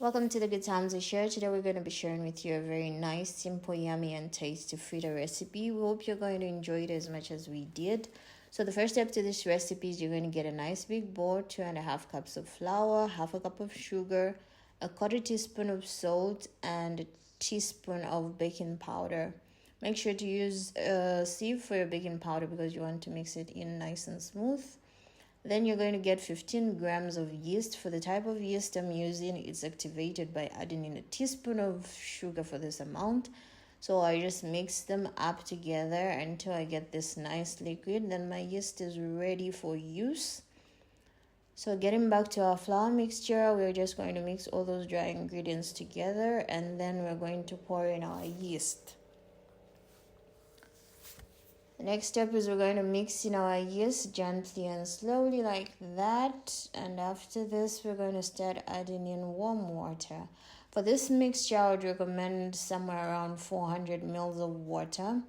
Welcome to the Good Times I Share. Today we're going to be sharing with you a very nice, simple, yummy, and tasty fritter recipe. We hope you're going to enjoy it as much as we did. So the first step to this recipe is you're going to get a nice big bowl, 2.5 cups of flour, half a cup of sugar, a quarter teaspoon of salt, and a teaspoon of baking powder. Make sure to use a sieve for your baking powder because you want to mix it in nice and smooth. Then you're going to get 15 grams of yeast. For the type of yeast I'm using, it's activated by adding in a teaspoon of sugar for this amount. So I just mix them up together until I get this nice liquid. Then my yeast is ready for use. So getting back to our flour mixture, we're just going to mix all those dry ingredients together, and then we're going to pour in our yeast. The next step is we're going to mix in our yeast gently and slowly like that. And after this, we're going to start adding in warm water. For this mixture, I would recommend somewhere around 400 ml of water.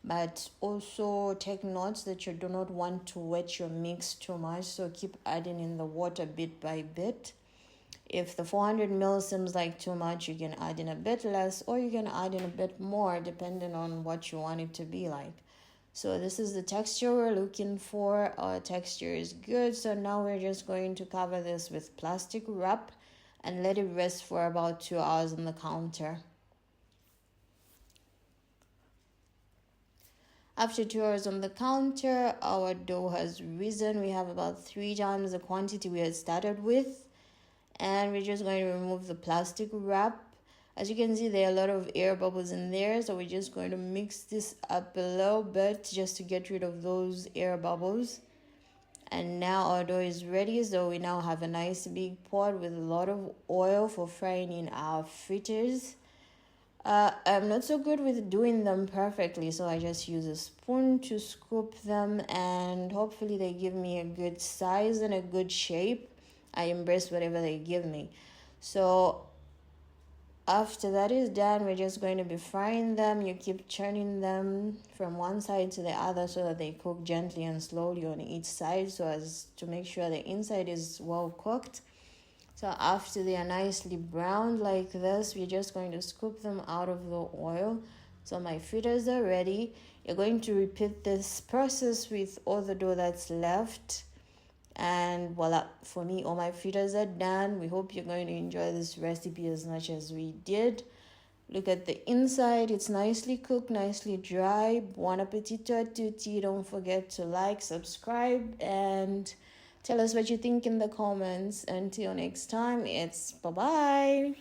But also take note that you do not want to wet your mix too much. So keep adding in the water bit by bit. If the 400 ml seems like too much, you can add in a bit less or you can add in a bit more depending on what you want it to be like. So this is the texture we're looking for. Our texture is good. So now we're just going to cover this with plastic wrap and let it rest for about 2 hours on the counter. After 2 hours on the counter, our dough has risen. We have about 3 times the quantity we had started with. And we're just going to remove the plastic wrap. As you can see, there are a lot of air bubbles in there, so we're just going to mix this up a little bit just to get rid of those air bubbles. And now our dough is ready, so we now have a nice big pot with a lot of oil for frying in our fritters. I'm not so good with doing them perfectly, so I just use a spoon to scoop them, and hopefully they give me a good size and a good shape. I embrace whatever they give me. So after that is done, we're just going to be frying them. You keep turning them from one side to the other so that they cook gently and slowly on each side so as to make sure the inside is well cooked. So after they are nicely browned like this, we're just going to scoop them out of the oil. So my fritters are ready. You're going to repeat this process with all the dough that's left. And voila, for me, all my fritters are done. We hope you're going to enjoy this recipe as much as we did. Look at the inside. It's nicely cooked, nicely dry. Buon appetito a tutti. Don't forget to like, subscribe, and tell us what you think in the comments. Until next time, it's bye-bye.